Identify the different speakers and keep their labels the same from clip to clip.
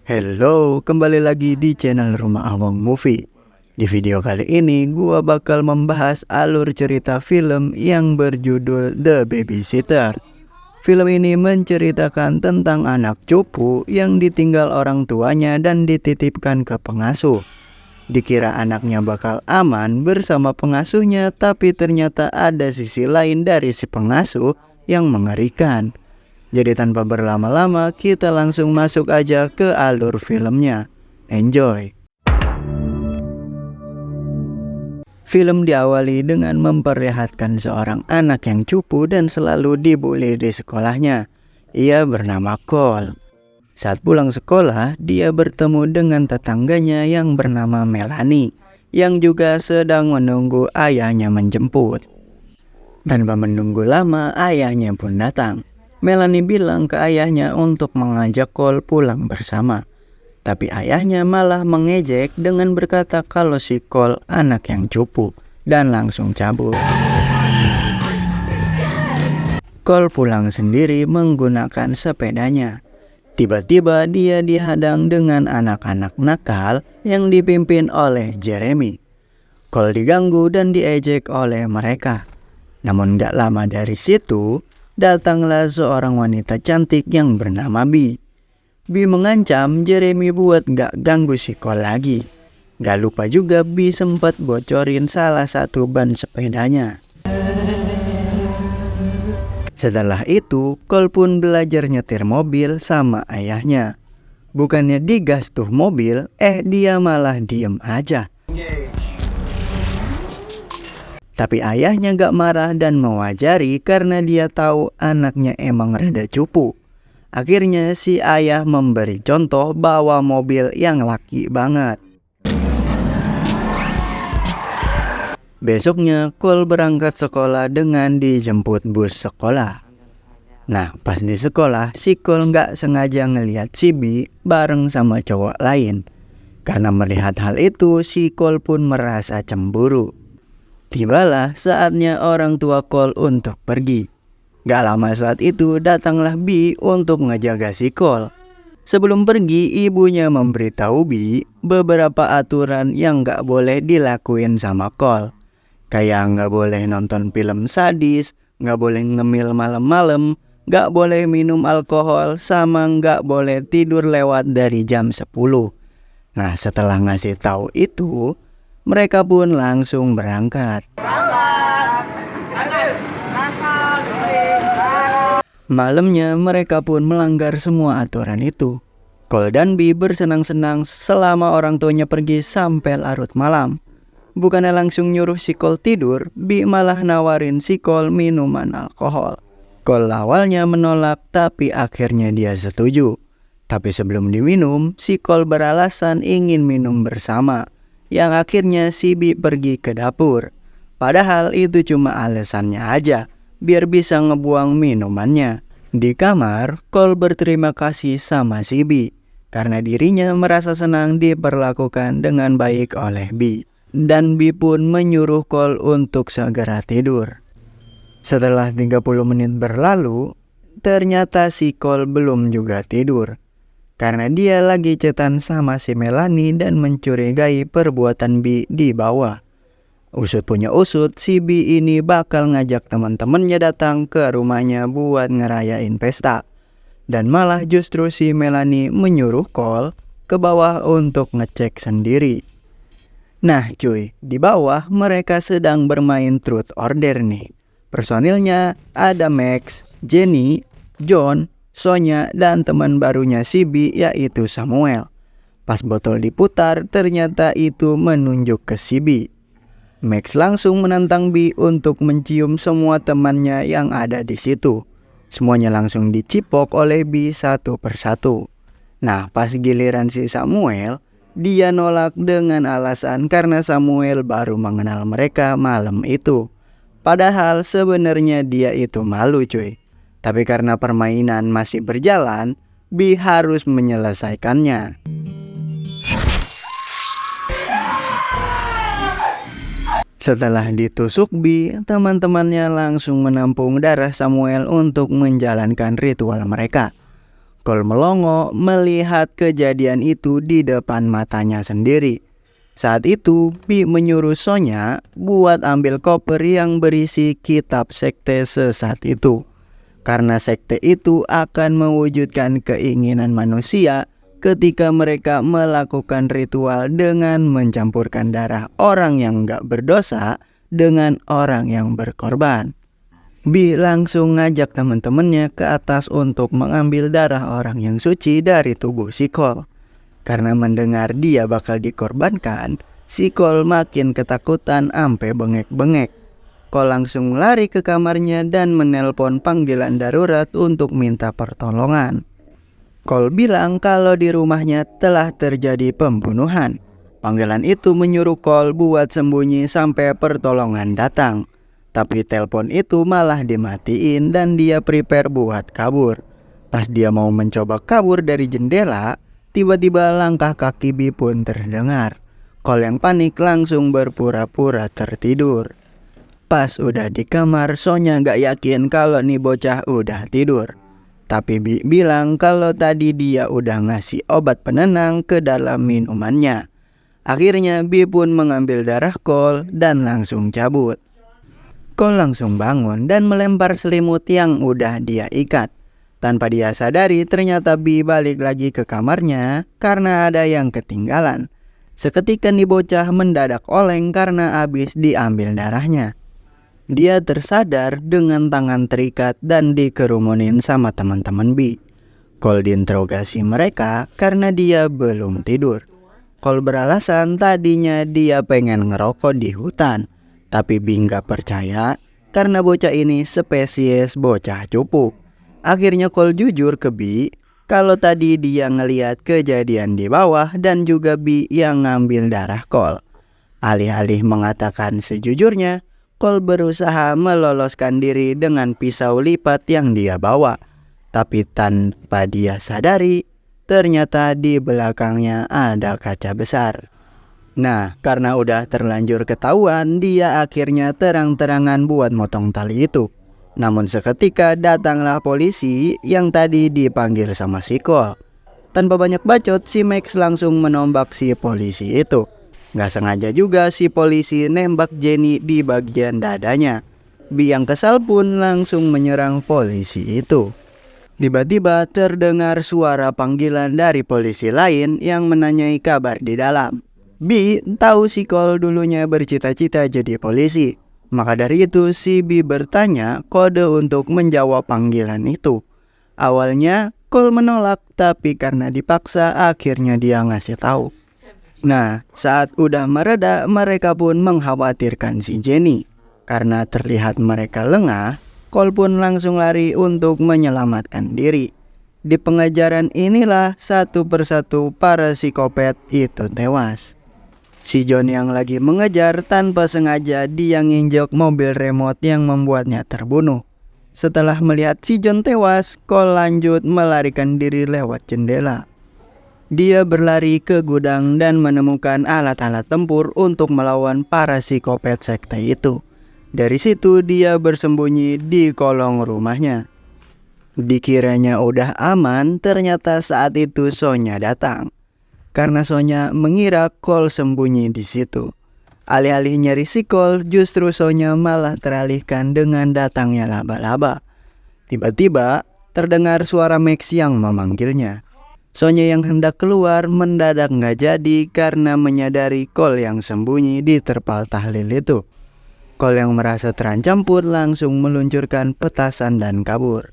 Speaker 1: Hello, kembali lagi di channel Rumah Awang Movie. Di video kali ini gua bakal membahas alur cerita film yang berjudul The Babysitter. Film ini menceritakan tentang anak cupu yang ditinggal orang tuanya dan dititipkan ke pengasuh. Dikira anaknya bakal aman bersama pengasuhnya, tapi ternyata ada sisi lain dari si pengasuh yang mengerikan. Jadi tanpa berlama-lama, kita langsung masuk aja ke alur filmnya. Enjoy! Film diawali dengan memperlihatkan seorang anak yang cupu dan selalu dibully di sekolahnya. Ia bernama Cole. Saat pulang sekolah, dia bertemu dengan tetangganya yang bernama Melanie, yang juga sedang menunggu ayahnya menjemput. Tanpa menunggu lama, ayahnya pun datang. Melanie bilang ke ayahnya untuk mengajak Cole pulang bersama. Tapi ayahnya malah mengejek dengan berkata kalau si Cole anak yang cupu dan langsung cabut. Cole pulang sendiri menggunakan sepedanya. Tiba-tiba dia dihadang dengan anak-anak nakal yang dipimpin oleh Jeremy. Cole diganggu dan diejek oleh mereka. Namun gak lama dari situ, datanglah seorang wanita cantik yang bernama Bee. Bee mengancam Jeremy buat gak ganggu si Cole lagi. Gak lupa juga Bee sempat bocorin salah satu ban sepedanya. Setelah itu, Cole pun belajar nyetir mobil sama ayahnya. Bukannya digas tuh mobil, dia malah diem aja. Tapi ayahnya gak marah dan mewajari karena dia tahu anaknya emang rada cupu. Akhirnya si ayah memberi contoh bawa mobil yang laki banget. Besoknya Cole berangkat sekolah dengan dijemput bus sekolah. Nah, pas di sekolah si Cole gak sengaja ngeliat si Bee bareng sama cowok lain. Karena melihat hal itu, si Cole pun merasa cemburu. Tibalah saatnya orang tua Cole untuk pergi. Gak lama saat itu datanglah Bee untuk ngejaga si Cole. Sebelum pergi, ibunya memberitahu Bee beberapa aturan yang gak boleh dilakuin sama Cole. Kayak gak boleh nonton film sadis, gak boleh ngemil malam-malam, gak boleh minum alkohol, sama gak boleh tidur lewat dari jam 10. Nah, setelah ngasih tahu itu, mereka pun langsung berangkat. Malamnya mereka pun melanggar semua aturan itu. Cole dan Bee bersenang-senang selama orang tuanya pergi sampai larut malam. Bukannya langsung nyuruh si Cole tidur, Bee malah nawarin si Cole minuman alkohol. Cole awalnya menolak, tapi akhirnya dia setuju. Tapi sebelum diminum, si Cole beralasan ingin minum bersama. Yang akhirnya si Bee pergi ke dapur. Padahal itu cuma alasannya aja, biar bisa ngebuang minumannya. Di kamar, Cole berterima kasih sama si Bee, karena dirinya merasa senang diperlakukan dengan baik oleh Bee. Dan Bee pun menyuruh Cole untuk segera tidur. Setelah 30 menit berlalu, ternyata si Cole belum juga tidur. Karena dia lagi chatan sama si Melanie dan mencurigai perbuatan Bee di bawah. Usut punya usut, si Bee ini bakal ngajak teman-temannya datang ke rumahnya buat ngerayain pesta. Dan malah justru si Melanie menyuruh Cole ke bawah untuk ngecek sendiri. Nah cuy, di bawah mereka sedang bermain truth order nih. Personilnya ada Max, Jenny, John, Sonya, dan teman barunya si Bee yaitu Samuel. Pas botol diputar, ternyata itu menunjuk ke si Bee. Max langsung menantang Bee untuk mencium semua temannya yang ada di situ. Semuanya langsung dicipok oleh Bee satu persatu. Nah, pas giliran si Samuel, dia nolak dengan alasan karena Samuel baru mengenal mereka malam itu. Padahal sebenarnya dia itu malu cuy. Tapi karena permainan masih berjalan, Bee harus menyelesaikannya. Setelah ditusuk Bee, teman-temannya langsung menampung darah Samuel untuk menjalankan ritual mereka. Cole melongo melihat kejadian itu di depan matanya sendiri. Saat itu, Bi menyuruh Sonya buat ambil koper yang berisi kitab sekte sesat itu. Karena sekte itu akan mewujudkan keinginan manusia ketika mereka melakukan ritual dengan mencampurkan darah orang yang gak berdosa dengan orang yang berkorban. Bi langsung ngajak teman-temannya ke atas untuk mengambil darah orang yang suci dari tubuh si Cole. Karena mendengar dia bakal dikorbankan, si Cole makin ketakutan ampe bengek-bengek. Cole langsung lari ke kamarnya dan menelpon panggilan darurat untuk minta pertolongan. Cole bilang kalau di rumahnya telah terjadi pembunuhan. Panggilan itu menyuruh Cole buat sembunyi sampai pertolongan datang. Tapi telepon itu malah dimatiin dan dia prepare buat kabur. Pas dia mau mencoba kabur dari jendela, tiba-tiba langkah kaki Bi pun terdengar. Cole yang panik langsung berpura-pura tertidur. Pas udah di kamar, Sonya gak yakin kalau nih bocah udah tidur. Tapi Bi bilang kalau tadi dia udah ngasih obat penenang ke dalam minumannya. Akhirnya Bi pun mengambil darah Cole dan langsung cabut. Cole langsung bangun dan melempar selimut yang udah dia ikat. Tanpa dia sadari ternyata Bi balik lagi ke kamarnya karena ada yang ketinggalan. Seketika nih bocah mendadak oleng karena habis diambil darahnya. Dia tersadar dengan tangan terikat dan dikerumunin sama teman-teman Bi. Cole diinterogasi mereka karena dia belum tidur. Cole beralasan tadinya dia pengen ngerokok di hutan. Tapi Bi nggak percaya karena bocah ini spesies bocah cupu. Akhirnya Cole jujur ke Bi kalau tadi dia ngeliat kejadian di bawah dan juga Bi yang ngambil darah Cole. Alih-alih mengatakan sejujurnya, Cole berusaha meloloskan diri dengan pisau lipat yang dia bawa. Tapi tanpa dia sadari, ternyata di belakangnya ada kaca besar. Nah, karena udah terlanjur ketahuan, dia akhirnya terang-terangan buat motong tali itu. Namun seketika datanglah polisi yang tadi dipanggil sama si Cole. Tanpa banyak bacot, si Max langsung menombak si polisi itu. Gak sengaja juga si polisi nembak Jenny di bagian dadanya. Bi yang kesal pun langsung menyerang polisi itu. Tiba-tiba terdengar suara panggilan dari polisi lain yang menanyai kabar di dalam. Bi tahu si Cole dulunya bercita-cita jadi polisi. Maka dari itu si Bi bertanya kode untuk menjawab panggilan itu. Awalnya Cole menolak, tapi karena dipaksa akhirnya dia ngasih tahu. Nah, saat udah mereda, mereka pun mengkhawatirkan si Jenny. Karena terlihat mereka lengah, Cole pun langsung lari untuk menyelamatkan diri. Di pengejaran inilah satu persatu para psikopat itu tewas. Si John yang lagi mengejar tanpa sengaja dia nginjek mobil remote yang membuatnya terbunuh. Setelah melihat si John tewas, Cole lanjut melarikan diri lewat jendela. Dia berlari ke gudang dan menemukan alat-alat tempur untuk melawan para psikopat sekte itu. Dari situ dia bersembunyi di kolong rumahnya. Dikiranya udah aman, ternyata saat itu Sonya datang. Karena Sonya mengira Cole sembunyi di situ. Alih-alih nyari si Cole, justru Sonya malah teralihkan dengan datangnya laba-laba. Tiba-tiba terdengar suara Max yang memanggilnya. Sonya yang hendak keluar mendadak nggak jadi karena menyadari Cole yang sembunyi di terpal tahlil itu. Cole yang merasa terancam pun langsung meluncurkan petasan dan kabur.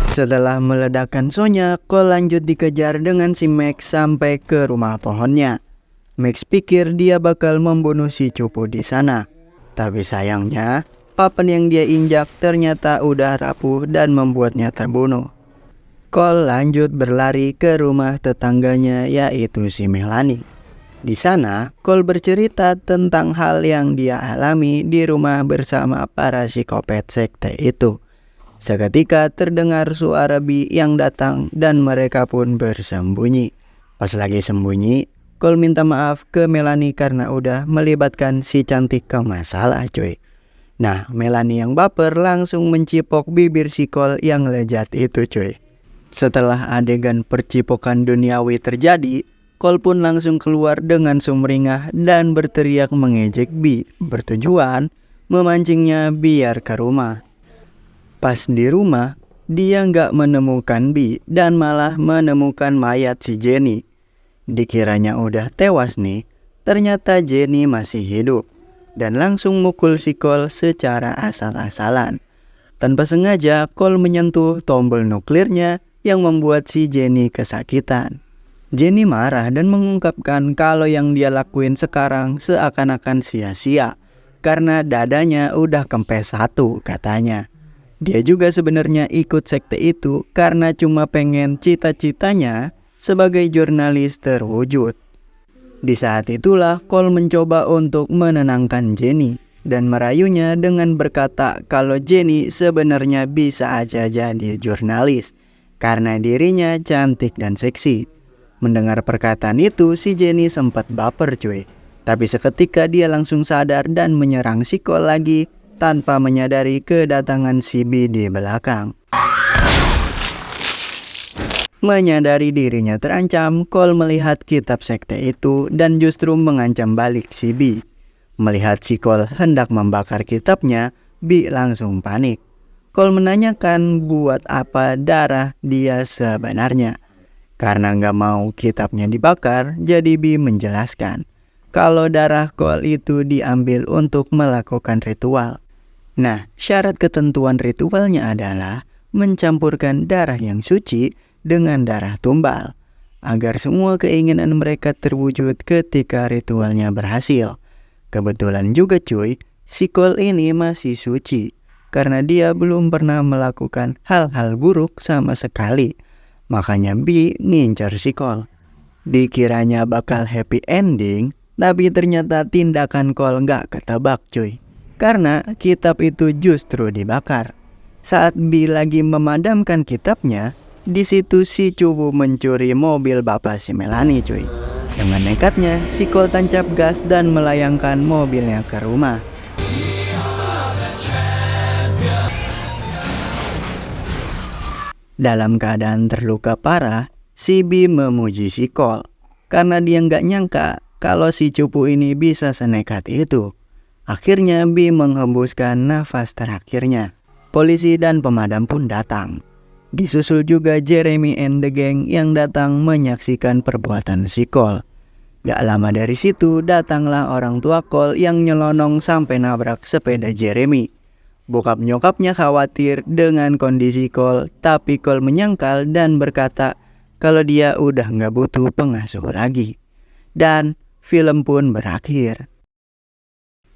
Speaker 1: Setelah meledakkan Sonya, Cole lanjut dikejar dengan si Max sampai ke rumah pohonnya. Max pikir dia bakal membunuh si cupu di sana. Tapi sayangnya, papan yang dia injak ternyata udah rapuh dan membuatnya terbunuh. Cole lanjut berlari ke rumah tetangganya yaitu si Melanie. Di sana, Cole bercerita tentang hal yang dia alami di rumah bersama para psikopat sekte itu. Seketika terdengar suara Bi yang datang dan mereka pun bersembunyi. Pas lagi sembunyi, Cole minta maaf ke Melanie karena udah melibatkan si cantik ke masalah cuy. Nah, Melanie yang baper langsung mencipok bibir si Cole yang lezat itu cuy. Setelah adegan percipokan duniawi terjadi, Cole pun langsung keluar dengan sumringah dan berteriak mengejek Bee, bertujuan memancingnya biar ke rumah. Pas di rumah, dia nggak menemukan Bee dan malah menemukan mayat si Jenny. Dikiranya udah tewas nih, ternyata Jenny masih hidup dan langsung mukul si Cole secara asal-asalan. Tanpa sengaja, Cole menyentuh tombol nuklirnya yang membuat si Jenny kesakitan. Jenny marah dan mengungkapkan kalau yang dia lakuin sekarang seakan-akan sia-sia karena dadanya udah kempes satu katanya. Dia juga sebenarnya ikut sekte itu karena cuma pengen cita-citanya sebagai jurnalis terwujud. Di saat itulah Cole mencoba untuk menenangkan Jenny dan merayunya dengan berkata kalau Jenny sebenarnya bisa aja jadi jurnalis karena dirinya cantik dan seksi. Mendengar perkataan itu, si Jenny sempat baper cuy. Tapi seketika dia langsung sadar dan menyerang si Cole lagi tanpa menyadari kedatangan si Bee di belakang. Menyadari dirinya terancam, Cole melihat kitab sekte itu dan justru mengancam balik si Bee. Melihat si Cole hendak membakar kitabnya, Bee langsung panik. Cole menanyakan buat apa darah dia sebenarnya. Karena nggak mau kitabnya dibakar, jadi Bee menjelaskan kalau darah Cole itu diambil untuk melakukan ritual. Nah, syarat ketentuan ritualnya adalah mencampurkan darah yang suci dengan darah tumbal, agar semua keinginan mereka terwujud ketika ritualnya berhasil. Kebetulan juga cuy, si Cole ini masih suci, karena dia belum pernah melakukan hal-hal buruk sama sekali. Makanya Bee ngincar si Cole. Dikiranya bakal happy ending, tapi ternyata tindakan Cole nggak ketebak cuy. Karena kitab itu justru dibakar. Saat Bee lagi memadamkan kitabnya, di situ si cubu mencuri mobil bapak si Melanie cuy. Dengan nekatnya, si Cole tancap gas dan melayangkan mobilnya ke rumah. Dalam keadaan terluka parah, si Bee memuji si Cole karena dia nggak nyangka kalau si cupu ini bisa senekat itu. Akhirnya Bee menghembuskan nafas terakhirnya. Polisi dan pemadam pun datang. Disusul juga Jeremy and the gang yang datang menyaksikan perbuatan si Cole. Gak lama dari situ datanglah orang tua Cole yang nyelonong sampai nabrak sepeda Jeremy. Bokap nyokapnya khawatir dengan kondisi Cole, tapi Cole menyangkal dan berkata kalau dia udah gak butuh pengasuh lagi. Dan film pun berakhir.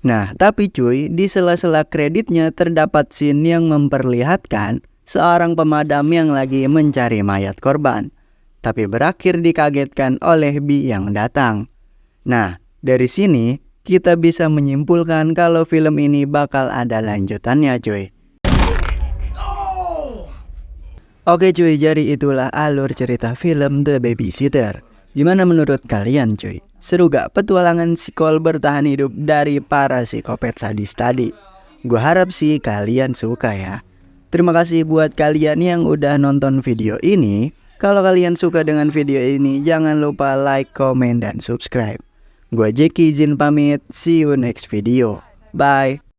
Speaker 1: Nah, tapi cuy, di sela-sela kreditnya terdapat scene yang memperlihatkan seorang pemadam yang lagi mencari mayat korban, tapi berakhir dikagetkan oleh Bee yang datang. Nah, dari sini kita bisa menyimpulkan kalau film ini bakal ada lanjutannya cuy. Oke cuy, jadi itulah alur cerita film The Babysitter. Gimana menurut kalian cuy? Seru gak petualangan si Cole bertahan hidup dari para psikopat sadis tadi? Gua harap sih kalian suka ya. Terima kasih buat kalian yang udah nonton video ini. Kalau kalian suka dengan video ini, jangan lupa like, comment, dan subscribe. Gua Jeki izin pamit, see you next video. Bye.